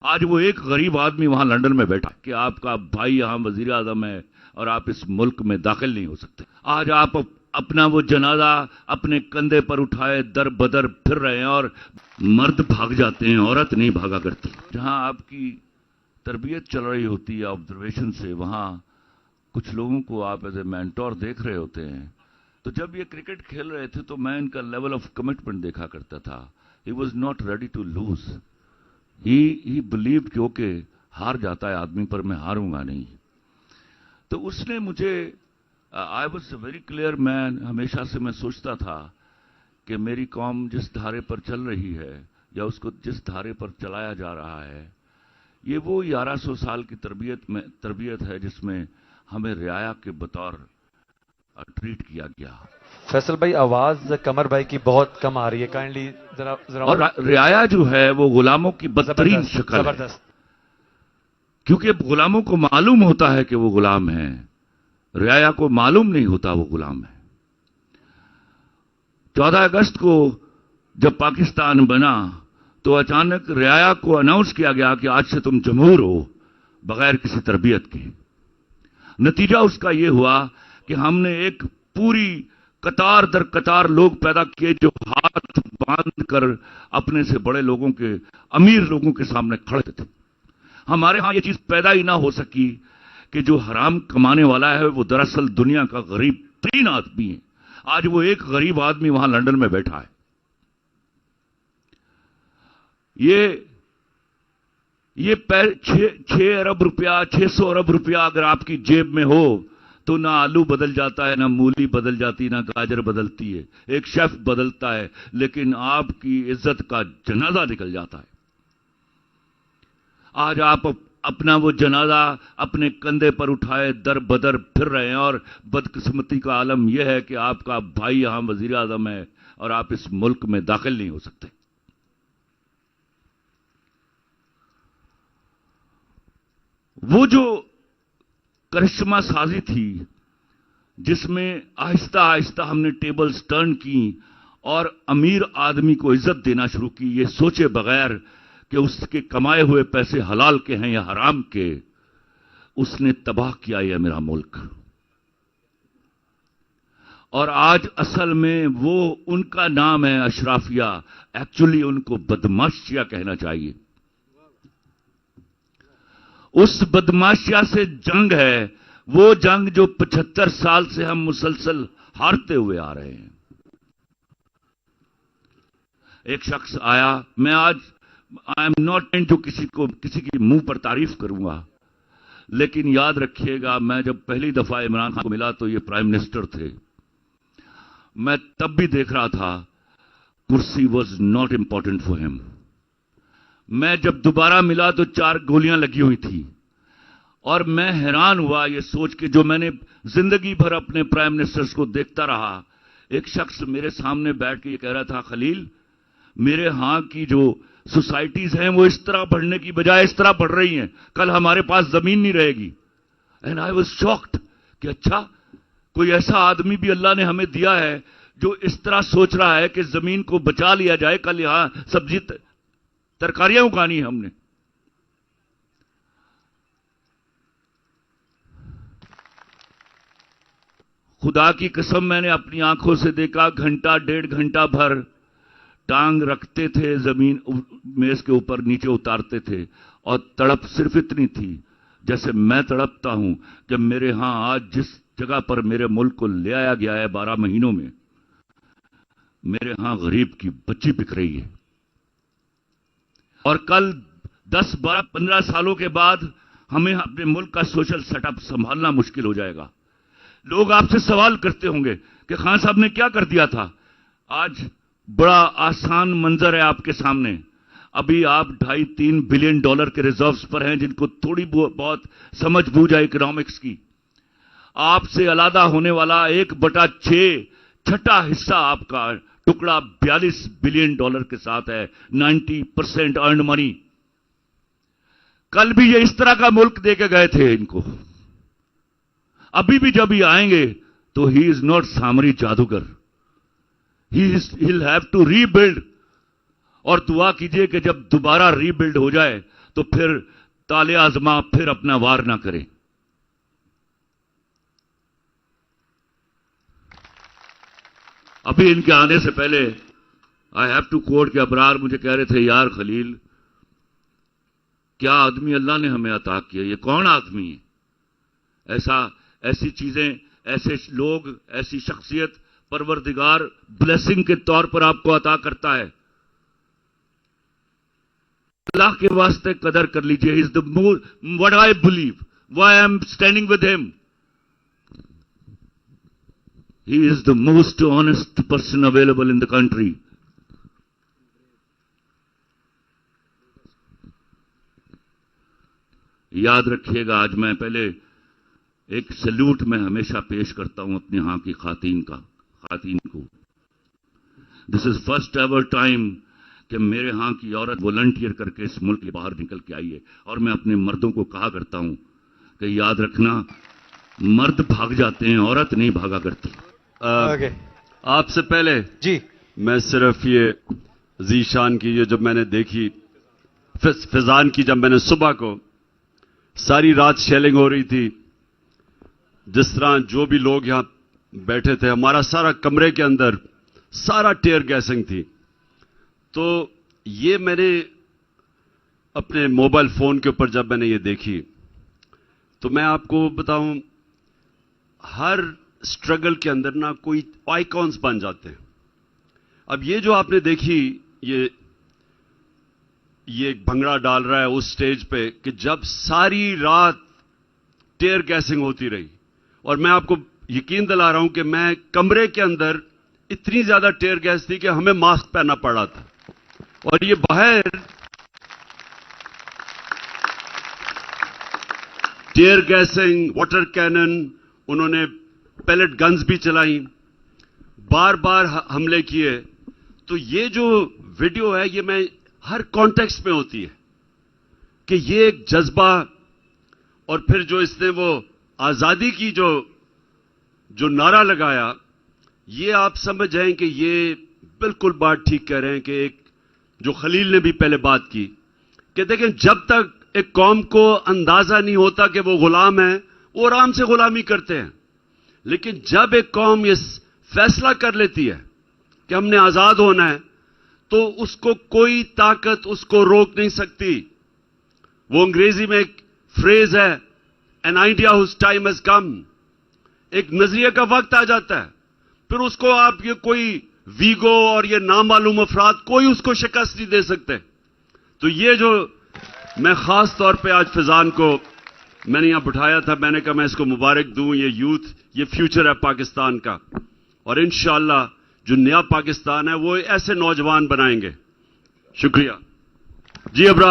آج وہ ایک غریب آدمی وہاں لندن میں بیٹھا کہ آپ کا بھائی یہاں وزیر اعظم ہے اور آپ اس ملک میں داخل نہیں ہو سکتے. آج آپ اپنا وہ جنازہ اپنے کندھے پر اٹھائے در بدر پھر رہے ہیں اور مرد بھاگ جاتے ہیں، عورت نہیں بھاگا کرتی. جہاں آپ کی تربیت چل رہی ہوتی ہے آبزرویشن سے، وہاں کچھ لوگوں کو آپ ایز اے مینٹور دیکھ رہے ہوتے ہیں. تو جب یہ کرکٹ کھیل رہے تھے تو میں ان کا لیول آف کمٹمنٹ دیکھا کرتا تھا. He was not ready to lose. He believed کہ اوکے ہار جاتا ہے آدمی پر میں ہاروں گا نہیں. تو اس نے مجھے آئی واز ویری کلیئر. میں ہمیشہ سے میں سوچتا تھا کہ میری قوم جس دھارے پر چل رہی ہے یا اس کو جس دھارے پر چلایا جا رہا ہے، یہ وہ 1100 سال کی تربیت ہے جس میں ہمیں رعایا کے بطور ٹریٹ کیا گیا. فیصل بھائی آواز قمر بھائی کی بہت کم آ رہی ہے، کائنڈلی ذرا اور رعایا جو ہے وہ غلاموں کی بدترین شکل ہے. زبردست. کیونکہ غلاموں کو معلوم ہوتا ہے کہ وہ غلام ہیں، رعایا کو معلوم نہیں ہوتا وہ غلام ہے. 14 اگست کو جب پاکستان بنا تو اچانک رعایا کو اناؤنس کیا گیا کہ آج سے تم جمہور ہو بغیر کسی تربیت کے. نتیجہ اس کا یہ ہوا کہ ہم نے ایک پوری قطار در قطار لوگ پیدا کیے جو ہاتھ باندھ کر اپنے سے بڑے لوگوں کے، امیر لوگوں کے سامنے کھڑے تھے. ہمارے ہاں یہ چیز پیدا ہی نہ ہو سکی کہ جو حرام کمانے والا ہے وہ دراصل دنیا کا غریب ترین آدمی ہے. آج وہ ایک غریب آدمی وہاں لندن میں بیٹھا ہے. یہ 6 ارب روپیہ 600 ارب روپیہ اگر آپ کی جیب میں ہو تو نہ آلو بدل جاتا ہے، نہ مولی بدل جاتی، نہ گاجر بدلتی ہے، ایک شیف بدلتا ہے، لیکن آپ کی عزت کا جنازہ نکل جاتا ہے. آج آپ اپنا وہ جنازہ اپنے کندھے پر اٹھائے در بدر پھر رہے ہیں اور بدقسمتی کا عالم یہ ہے کہ آپ کا بھائی یہاں وزیر اعظم ہے اور آپ اس ملک میں داخل نہیں ہو سکتے. وہ جو کرشمہ سازی تھی جس میں آہستہ آہستہ ہم نے ٹیبلز ٹرن کی اور امیر آدمی کو عزت دینا شروع کی، یہ سوچے بغیر کہ اس کے کمائے ہوئے پیسے حلال کے ہیں یا حرام کے، اس نے تباہ کیا یہ میرا ملک. اور آج اصل میں وہ ان کا نام ہے اشرافیہ، ایکچولی ان کو بدماشیہ کہنا چاہیے. اس بدماشیہ سے جنگ ہے، وہ جنگ جو 75 سال سے ہم مسلسل ہارتے ہوئے آ رہے ہیں. ایک شخص آیا، میں آج آئی ایم ناٹ جو کسی کی منہ پر تعریف کروں گا، لیکن یاد رکھیے گا میں جب پہلی دفعہ عمران خان کو ملا تو یہ پرائم منسٹر تھے. میں تب بھی دیکھ رہا تھا کرسی واز ناٹ امپورٹنٹ فار ہم. میں جب دوبارہ ملا تو 4 گولیاں لگی ہوئی تھی اور میں حیران ہوا یہ سوچ کے، جو میں نے زندگی بھر اپنے پرائم منسٹرز کو دیکھتا رہا. ایک شخص میرے سامنے بیٹھ کے یہ کہہ رہا تھا، خلیل میرے ہاں کی جو سوسائٹیز ہیں وہ اس طرح بڑھنے کی بجائے اس طرح بڑھ رہی ہیں، کل ہمارے پاس زمین نہیں رہے گی. اینڈ آئی واز شاکڈ کہ اچھا کوئی ایسا آدمی بھی اللہ نے ہمیں دیا ہے جو اس طرح سوچ رہا ہے کہ زمین کو بچا لیا جائے، کل یہاں سبزی ترکاریاں اگانی ہیں ہم نے. خدا کی قسم میں نے اپنی آنکھوں سے دیکھا، گھنٹہ 1.5 گھنٹہ بھر ٹانگ رکھتے تھے زمین میز کے اوپر، نیچے اتارتے تھے، اور تڑپ صرف اتنی تھی جیسے میں تڑپتا ہوں کہ میرے ہاں آج جس جگہ پر میرے ملک کو لے آیا گیا ہے 12 مہینوں میں، میرے ہاں غریب کی بچی بک رہی ہے. اور کل 10 12 15 سالوں کے بعد ہمیں اپنے ملک کا سوشل سیٹ اپ سنبھالنا مشکل ہو جائے گا. لوگ آپ سے سوال کرتے ہوں گے کہ خان صاحب نے کیا کر دیا تھا. آج بڑا آسان منظر ہے آپ کے سامنے. ابھی آپ $2.5-3 بلین کے ریزروز پر ہیں، جن کو تھوڑی بہت سمجھ بوجھ ہے اکنامکس کی. آپ سے علیحدہ ہونے والا 1/6 چھٹا حصہ آپ کا ٹکڑا $42 بلین کے ساتھ ہے. 90% ارنڈ منی. کل بھی یہ اس طرح کا ملک دے کے گئے تھے ان کو. ابھی بھی جب یہ آئیں گے تو ہی از ناٹ سامری جادوگر. He'll have to rebuild. اور دعا کیجئے کہ جب دوبارہ ری بلڈ ہو جائے تو پھر تالے آزما پھر اپنا وار نہ کریں. ابھی ان کے آنے سے پہلے آئی ہیو ٹو کوٹ کہ ابرار مجھے کہہ رہے تھے یار خلیل کیا آدمی اللہ نے ہمیں عطا کیا, یہ کون آدمی ہے, ایسی چیزیں, ایسے لوگ, ایسی شخصیت پروردگار بلیسنگ کے طور پر آپ کو عطا کرتا ہے. اللہ کے واسطے قدر کر لیجئے. He is the most, what I believe, why I am standing with him. He is the most honest person available in the country. یاد رکھیے گا, آج میں پہلے ایک سلوٹ میں ہمیشہ پیش کرتا ہوں اپنے ہاں کی خواتین کو. دس از فرسٹ ایور ٹائم کہ میرے ہاں کی عورت والنٹیئر کر کے اس ملک کے باہر نکل کے آئی ہے. اور میں اپنے مردوں کو کہا کرتا ہوں کہ یاد رکھنا, مرد بھاگ جاتے ہیں, عورت نہیں بھاگا کرتی. آپ سے پہلے جی میں صرف یہ ذیشان کی جب میں نے دیکھی, فضان کی, جب میں نے صبح کو ساری رات شیلنگ ہو رہی تھی, جس طرح جو بھی لوگ یہاں بیٹھے تھے, ہمارا سارا کمرے کے اندر سارا ٹیئر گیسنگ تھی. تو یہ میں نے اپنے موبائل فون کے اوپر جب میں نے یہ دیکھی تو میں آپ کو بتاؤں, ہر سٹرگل کے اندر نا کوئی آئیکونز بن جاتے ہیں. اب یہ جو آپ نے دیکھی, یہ بھنگڑا ڈال رہا ہے اس سٹیج پہ کہ جب ساری رات ٹیئر گیسنگ ہوتی رہی, اور میں آپ کو یقین دلا رہا ہوں کہ میں کمرے کے اندر اتنی زیادہ ٹیئر گیس تھی کہ ہمیں ماسک پہننا پڑا تھا. اور یہ باہر ٹیئر گیسنگ, واٹر کینن, انہوں نے پیلٹ گنز بھی چلائیں, بار بار حملے کیے. تو یہ جو ویڈیو ہے یہ میں ہر کانٹیکسٹ میں ہوتی ہے کہ یہ ایک جذبہ, اور پھر جو اس نے وہ آزادی کی جو نعرہ لگایا, یہ آپ سمجھ جائیں کہ یہ بالکل بات ٹھیک کہہ رہے ہیں کہ ایک جو خلیل نے بھی پہلے بات کی کہ دیکھیں جب تک ایک قوم کو اندازہ نہیں ہوتا کہ وہ غلام ہے, وہ آرام سے غلامی کرتے ہیں. لیکن جب ایک قوم یہ فیصلہ کر لیتی ہے کہ ہم نے آزاد ہونا ہے, تو اس کو کوئی طاقت اس کو روک نہیں سکتی. وہ انگریزی میں ایک فریز ہے, an idea whose time has come. ایک نظریے کا وقت آ جاتا ہے, پھر اس کو آپ یہ کوئی ویگو اور یہ نامعلوم افراد کوئی اس کو شکست نہیں دے سکتے. تو یہ جو میں خاص طور پہ آج فضان کو میں نے یہاں بٹھایا تھا, میں نے کہا میں اس کو مبارک دوں. یہ یوتھ, یہ فیوچر ہے پاکستان کا, اور انشاءاللہ جو نیا پاکستان ہے وہ ایسے نوجوان بنائیں گے. شکریہ جی ابرار.